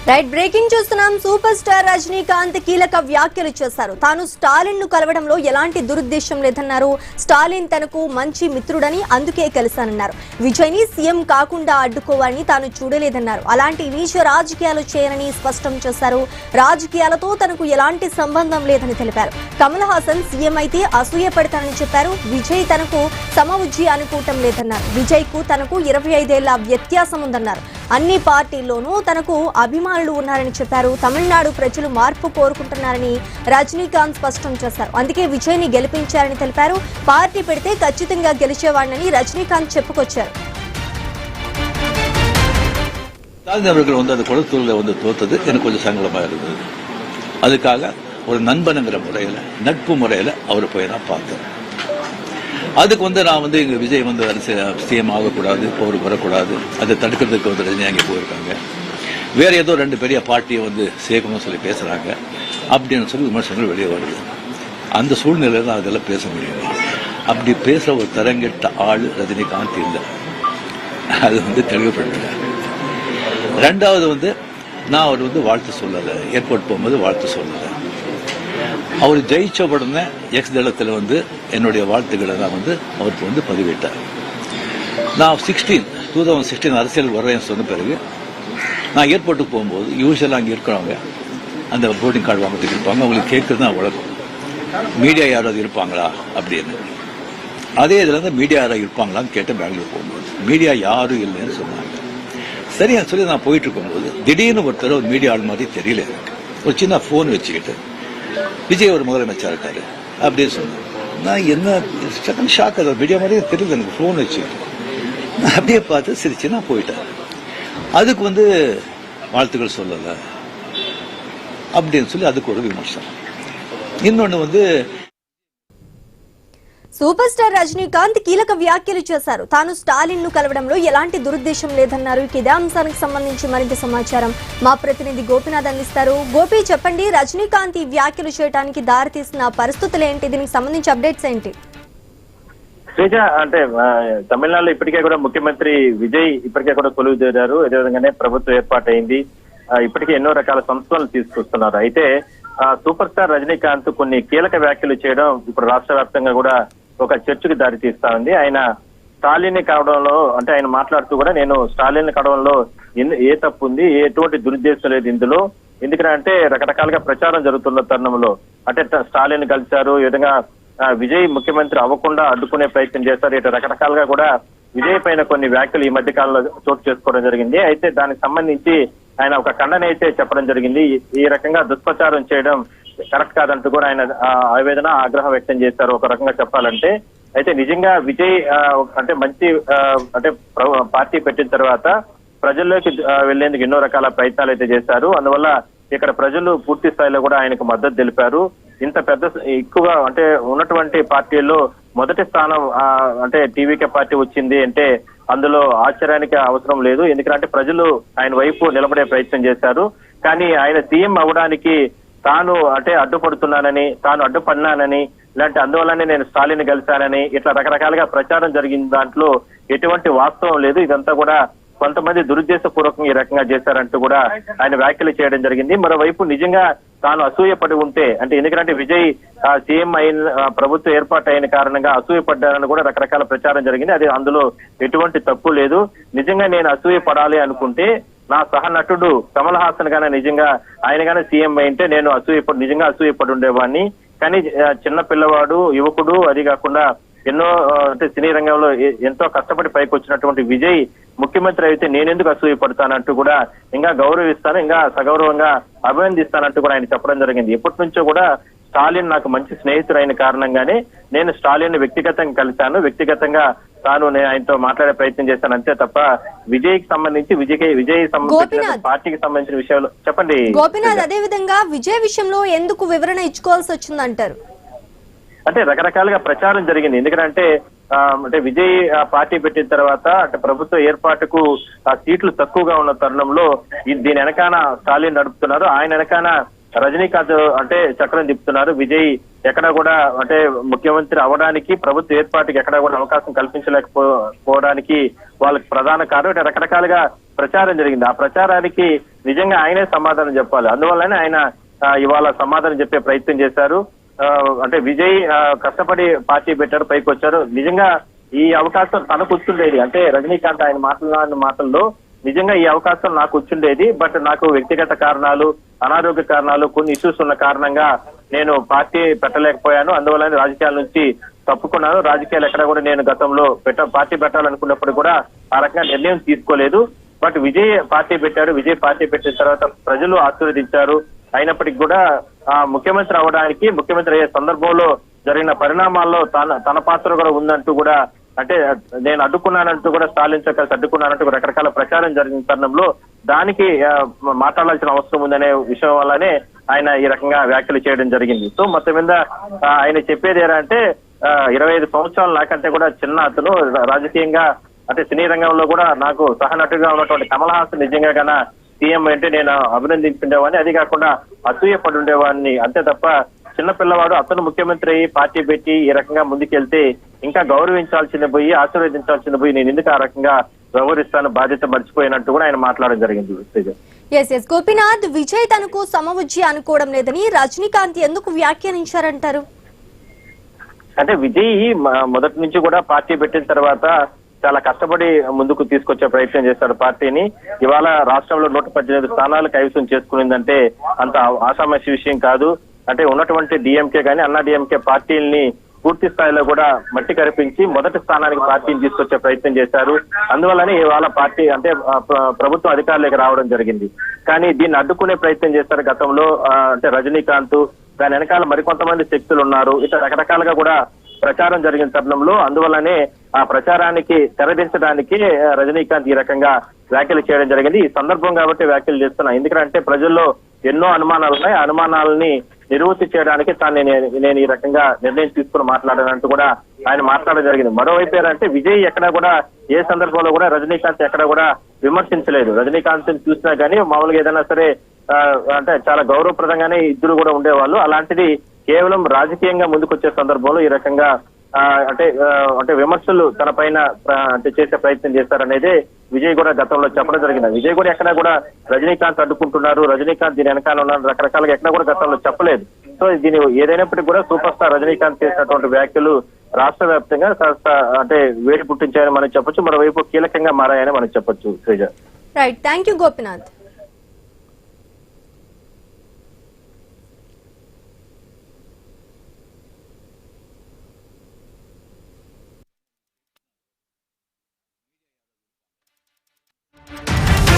Right breaking చూస్తున్నాం. Super star Rajinikanth కీలక వ్యాఖ్యలు చేశారు. తాను స్టాలిన్ ను కలవడంలో ఎలాంటి దురుద్దేశం లేదన్నారు. స్టాలిన్ తనకు మంచి మిత్రుడని అందుకే కలిశానన్నారు. విజయ్ ని సీఎం కాకుండా అడ్డుకోవాలని తాను చూడలేదన్నారు. అలాంటి నీచ రాజకీయాలు చేయనని స్పష్టం చేశారు. రాజకీయాలతో తనకు ఎలాంటి సంబంధం లేదని తెలిపారు. కమల్ హాసన్ సీఎం అయితే అసూయ పడతానని చెప్పారు. విజయ్ తనకు సమవుజ్జి అనుకోవటం లేదన్నారు. విజయ్ కు తనకు 25 ఏళ్ల వ్యత్యాసం ఉందన్నారు. అన్ని పార్టీల్లోనూ తనకు అభిమానులు ఉన్నారని చెప్పారు. తమిళనాడు ప్రజలు మార్పు కోరుకుంటున్నారని రజనీకాంత్ స్పష్టం చేశారు. అందుకే విజయ్ ని గెలిపించారని తెలిపారు. పార్టీ పెడితే ఖచ్చితంగా గెలిచేవాడని రజనీకాంత్ చెప్పుకొచ్చారు. அவர்கள் அது குளத்தூரில் தோத்தது எனக்கு கொஞ்சம் சங்கடமாக இருந்தது. அதுக்காக ஒரு நண்பனுங்கிற முறையில் நட்பு முறையில் அவர் போய் நான் பார்த்தேன். அதுக்கு நான் இங்க விஜய் சிஎம் ஆகக்கூடாது, போர் வரக்கூடாது, அதை தடுக்கிறதுக்கு ரஜினி அங்கே போயிருக்காங்க. வேற ஏதோ 2 பெரிய பார்ட்டியை சேர்க்கணும்னு சொல்லி பேசுறாங்க அப்படின்னு சொல்லி விமர்சனங்கள் வெளியே வருது. அந்த சூழ்நிலையில தான் அதெல்லாம் பேச முடியும். அப்படி பேசுற ஒரு தரங்கெட்ட ஆள் ரஜினிகாந்த் இல்லை. அது தெளிவுபடுத்துங்க. ரெண்டாவது நான் அவர் வாழ்த்து சொல்லலை. ஏர்போர்ட் போகும்போது வாழ்த்து சொல்லலை. அவர் ஜெயிச்ச உடனே எக்ஸ் தளத்தில் என்னுடைய வாழ்த்துக்களை தான் அவருக்கு பதிவிட்டார். நான் 2016 அரசியல் வர்றேன்னு சொன்ன பிறகு நான் ஏர்போர்ட்டுக்கு போகும்போது யூஸ்வலாக அங்கே இருக்கிறவங்க அந்த போர்டிங் கார்டு வாங்கிட்டு இருப்பாங்க. அவங்களுக்கு கேட்கறது தான் வழக்கம். மீடியா யாராவது இருப்பாங்களா அப்படின்னு. அதே இதில் மீடியா யாராவது இருப்பாங்களான்னு கேட்டேன். பெங்களூர் போகும்போது மீடியா யாரும் இல்லைன்னு சொன்னாங்க. சரியா சொல்லி நான் போயிட்டு இருக்கும்போது திடீர்னு ஒருத்தர் ஒரு மீடியா ஆள் மாதிரி தெரியல. ஒரு சின்ன ஃபோன் வச்சுக்கிட்டு விஜய் ஒரு முதலமைச்சர் இருக்காரு அப்படின்னு சொன்னேன். நான் என்ன செகண்ட் ஷாக், அது மீடியா மாதிரியே தெரியல. எனக்கு ஃபோன் வச்சுக்கிட்டு நான் அப்படியே பார்த்து சிரிச்சு நான் போயிட்டேன். அதுக்கு வாழ்த்துக்கள் சொல்லலை அப்படின்னு சொல்லி அதுக்கு ஒரு விமர்சனம். இன்னொன்று సూపర్ స్టార్ రజనీకాంత్ కీలక వ్యాఖ్యలు చేశారు. తాను స్టాలిన్ ను కలవడంలో ఎలాంటి దురుద్దేశం లేదన్నారు. ఇదే అంశానికి సంబంధించి మరింత సమాచారం మా ప్రతినిధి గోపినాథ్ అందిస్తారు. గోపి, చెప్పండి, రజనీకాంత్ ఈ వ్యాఖ్యలు చేయడానికి దారి తీసిన పరిస్థితులు ఏంటి? దీనికి సంబంధించి అప్డేట్స్ ఏంటి? శ్రీజ, అంటే తమిళనాడులో ఇప్పటికే కూడా ముఖ్యమంత్రి విజయ్ ఇప్పటికే కూడా కొలువు తీరారు. అదేవిధంగానే ప్రభుత్వం ఏర్పాటైంది. ఇప్పటికే ఎన్నో రకాల సంస్కరణలు తీసుకొస్తున్నారు. అయితే సూపర్ స్టార్ రజనీకాంత్ కొన్ని కీలక వ్యాఖ్యలు చేయడం ఇప్పుడు రాష్ట్ర వ్యాప్తంగా కూడా ఒక చర్చకు దారి తీస్తా ఉంది. ఆయన స్టాలిన్ ని కలవడంలో, అంటే ఆయన మాట్లాడుతూ కూడా నేను స్టాలిన్ ని కలవడంలో ఏ తప్పు ఉంది, ఎటువంటి దురుద్దేశం లేదు ఇందులో. ఎందుకంటే రకరకాలుగా ప్రచారం జరుగుతున్న తరుణంలో అంటే స్టాలిన్ కలిశారు, ఈ విధంగా విజయ్ ముఖ్యమంత్రి అవ్వకుండా అడ్డుకునే ప్రయత్నం చేశారు. ఇటు రకరకాలుగా కూడా విజయ్ పైన కొన్ని వ్యాఖ్యలు ఈ మధ్య కాలంలో చోటు చేసుకోవడం జరిగింది. అయితే దానికి సంబంధించి ఆయన ఒక ఖండన అయితే చెప్పడం జరిగింది. ఈ రకంగా దుష్ప్రచారం చేయడం కరెక్ట్ కాదంటూ కూడా ఆయన ఆవేదన, ఆగ్రహం వ్యక్తం చేశారు ఒక రకంగా చెప్పాలంటే. అయితే నిజంగా విజయ్ అంటే మంచి అంటే పార్టీ పెట్టిన తర్వాత ప్రజల్లోకి వెళ్లేందుకు ఎన్నో రకాల ప్రయత్నాలు అయితే చేశారు. అందువల్ల ఇక్కడ ప్రజలు పూర్తి స్థాయిలో కూడా ఆయనకు మద్దతు తెలిపారు. ఇంత పెద్ద ఎక్కువ అంటే ఉన్నటువంటి పార్టీల్లో మొదటి స్థానం అంటే టీవీకే పార్టీ వచ్చింది అంటే అందులో ఆశ్చర్యానికి అవసరం లేదు. ఎందుకంటే ప్రజలు ఆయన వైపు నిలబడే ప్రయత్నం చేశారు. కానీ ఆయన సీఎం అవ్వడానికి తాను అంటే అడ్డుపడుతున్నానని, తాను అడ్డుపడినానని, ఇలాంటి అందువల్లనే నేను స్టాలిన్ కలిశానని ఇట్లా రకరకాలుగా ప్రచారం జరిగిన దాంట్లో ఎటువంటి వాస్తవం లేదు. ఇదంతా కూడా కొంతమంది దురుద్దేశపూర్వకంగా ఈ రకంగా చేశారంటూ కూడా ఆయన వ్యాఖ్యలు చేయడం జరిగింది. మరోవైపు నిజంగా తాను అసూయపడి ఉంటే, అంటే ఎందుకంటే విజయ్ సీఎం అయిన ప్రభుత్వం ఏర్పాటు అయిన కారణంగా అసూయపడ్డారని కూడా రకరకాల ప్రచారం జరిగింది. అది అందులో ఎటువంటి తప్పు లేదు. నిజంగా నేను అసూయపడాలి అనుకుంటే నా సహనటుడు కమల్ హాసన్ గానే నిజంగా ఆయన గానే సీఎం అయింటే నేను నిజంగా అసూయపడి ఉండేవాడిని. కానీ చిన్న పిల్లవాడు, యువకుడు, అది కాకుండా ఎన్నో అంటే సినీ రంగంలో ఎంతో కష్టపడి పైకి వచ్చినటువంటి విజయ్ ముఖ్యమంత్రి అయితే నేనెందుకు అసూయపడతానంటూ కూడా ఇంకా గౌరవిస్తాను, ఇంకా సగౌరవంగా అభినందిస్తానంటూ కూడా ఆయన చెప్పడం జరిగింది. ఎప్పటి నుంచో కూడా స్టాలిన్ నాకు మంచి స్నేహితుడైన కారణంగానే నేను స్టాలిన్ వ్యక్తిగతంగా కలిశాను, వ్యక్తిగతంగా తాను నేను ఆయనతో మాట్లాడే ప్రయత్నం చేశాను అంతే తప్ప విజయ్కి సంబంధించి విజయ్ సంబంధించిన పార్టీకి సంబంధించిన విషయాలు చెప్పండి గోపినాథ్. అదే విధంగా విజయ్ విషయంలో ఎందుకు వివరణ ఇచ్చుకోవాల్సి వచ్చిందంటారు? అంటే రకరకాలుగా ప్రచారం జరిగింది. ఎందుకంటే అంటే విజయ్ పార్టీ పెట్టిన తర్వాత అంటే ప్రభుత్వ ఏర్పాటుకు సీట్లు తక్కువగా ఉన్న తరుణంలో దీని వెనకాన స్టాలిన్ నడుపుతున్నారు, ఆయన వెనకాన రజనీకాంత్ అంటే చక్రం తిప్పుతున్నారు. విజయ్ ఎక్కడా కూడా అంటే ముఖ్యమంత్రి అవడానికి, ప్రభుత్వ ఏర్పాటుకి ఎక్కడా కూడా అవకాశం కల్పించలేకపోవడానికి వాళ్ళకి ప్రధాన కారణం రకరకాలుగా ప్రచారం జరిగింది. ఆ ప్రచారానికి నిజంగా ఆయనే సమాధానం చెప్పాలి. అందువల్లనే ఆయన ఇవాళ సమాధానం చెప్పే ప్రయత్నం చేశారు. అంటే విజయ్ కష్టపడి పార్టీ పెట్టారు, పైకి వచ్చారు. నిజంగా ఈ అవకాశం తనకు వచ్చిండేది. అంటే రజనీకాంత్ ఆయన మాట్లాడిన మాటల్లో నిజంగా ఈ అవకాశం నాకు వచ్చిండేది, బట్ నాకు వ్యక్తిగత కారణాలు, అనారోగ్య కారణాలు, కొన్ని ఇష్యూస్ ఉన్న కారణంగా నేను పార్టీ పెట్టలేకపోయాను. అందువల్ల రాజకీయాల నుంచి తప్పుకున్నాను. రాజకీయాలు ఎక్కడ కూడా నేను గతంలో పార్టీ పెట్టాలనుకున్నప్పుడు కూడా ఆ రకంగా నిర్ణయం తీసుకోలేదు. బట్ విజయ్ పార్టీ పెట్టారు. విజయ్ పార్టీ పెట్టిన తర్వాత ప్రజలు ఆశీర్వదించారు. అయినప్పటికీ కూడా ముఖ్యమంత్రి అవడానికి, ముఖ్యమంత్రి అయ్యే సందర్భంలో జరిగిన పరిణామాల్లో తన పాత్ర కూడా ఉందంటూ కూడా, అంటే నేను అడ్డుకున్నానంటూ కూడా స్టాలిన్ కలిసి అడ్డుకున్నానంటూ రకరకాల ప్రచారం జరిగిన తరుణంలో దానికి మాట్లాడాల్సిన అవసరం ఉందనే విషయం వల్లనే ఆయన ఈ రకంగా వ్యాఖ్యలు చేయడం జరిగింది. సో మొత్తం మీద ఆయన చెప్పేది ఏంటంటే 25 సంవత్సరాలు నాకంటే కూడా చిన్న అతను, రాజకీయంగా అంటే సినీ రంగంలో కూడా నాకు సహనటుగా ఉన్నటువంటి కమల్ హాసన్ నిజంగా కన్నా సీఎం అంటే నేను అభినందించుండేవాడిని, అది కాకుండా అసూయపడి ఉండేవాడిని అంతే తప్ప చిన్న పిల్లవాడు అతను ముఖ్యమంత్రి అయ్యి పార్టీ పెట్టి ఈ రకంగా ముందుకెళ్తే ఇంకా గౌరవించాల్సింది పోయి, ఆశీర్వదించాల్సింది పోయి నేను ఎందుకు ఆ రకంగా వ్యవహరిస్తాను, బాధ్యత మర్చిపోయినట్టు కూడా ఆయన మాట్లాడడం జరిగింది. ఎస్ గోపీనాథ్, విజయ్ తనకు సమవుజ్జి అనుకోవడం లేదని రజనీకాంత్ ఎందుకు వ్యాఖ్యానించారంటారు? అంటే విజయ్ మొదటి నుంచి కూడా పార్టీ పెట్టిన తర్వాత చాలా కష్టపడి ముందుకు తీసుకొచ్చే ప్రయత్నం చేశాడు పార్టీని. ఇవాళ రాష్ట్రంలో 118 స్థానాలు కైవసం చేసుకునిందంటే అంత ఆషామాషి విషయం కాదు. అంటే ఉన్నటువంటి డిఎంకే కానీ అన్నా డిఎంకే పార్టీల్ని పూర్తి స్థాయిలో కూడా మట్టి కరిపించి మొదటి స్థానానికి పార్టీని తీసుకొచ్చే ప్రయత్నం చేశారు. అందువల్లనే ఇవాళ పార్టీ అంటే ప్రభుత్వం అధికారులకు రావడం జరిగింది. కానీ దీన్ని అడ్డుకునే ప్రయత్నం చేశారు గతంలో అంటే రజనీకాంత్, దాని వెనకాల మరికొంతమంది శక్తులు ఉన్నారు. ఇట్లా రకరకాలుగా కూడా ప్రచారం జరిగిన తరుణంలో అందువల్లనే ఆ ప్రచారానికి తెరదించడానికి రజనీకాంత్ ఈ రకంగా వ్యాఖ్యలు చేయడం జరిగింది. ఈ సందర్భం కాబట్టి వ్యాఖ్యలు చేస్తున్నా. ఎందుకంటే ప్రజల్లో ఎన్నో అనుమానాలు ఉన్నాయి. ఆ అనుమానాలని నివృత్తి చేయడానికి నేను ఈ రకంగా నిర్ణయం తీసుకుని మాట్లాడానంటూ కూడా ఆయన మాట్లాడడం జరిగింది. మరోవైపు ఏంటంటే విజయ్ ఎక్కడా కూడా ఏ సందర్భంలో కూడా రజనీకాంత్ ఎక్కడ కూడా విమర్శించలేదు. రజనీకాంత్ చూసినా కానీ మామూలుగా ఏదైనా సరే అంటే చాలా గౌరవప్రదంగానే ఇద్దరు కూడా ఉండేవాళ్ళు. అలాంటిది కేవలం రాజకీయంగా ముందుకొచ్చే సందర్భంలో ఈ రకంగా అంటే విమర్శలు తన పైన అంటే చేసే ప్రయత్నం చేస్తారనేదే విజయ్ కూడా గతంలో చెప్పడం జరిగింది. విజయ్ కూడా ఎక్కడ కూడా రజనీకాంత్ అడ్డుకుంటున్నారు, రజనీకాంత్ దీని వెనకాల ఉన్నారు రకరకాలుగా ఎక్కడ కూడా గతంలో చెప్పలేదు. సో దీని ఏదైనప్పటికీ కూడా సూపర్ స్టార్ రజనీకాంత్ చేసినటువంటి వ్యాఖ్యలు రాష్ట్ర వ్యాప్తంగా అంటే వేడి పుట్టించాయని మనం చెప్పొచ్చు, మరోవైపు కీలకంగా మారాయని మనం చెప్పొచ్చు. Sreeja, right, thank you Gopinath.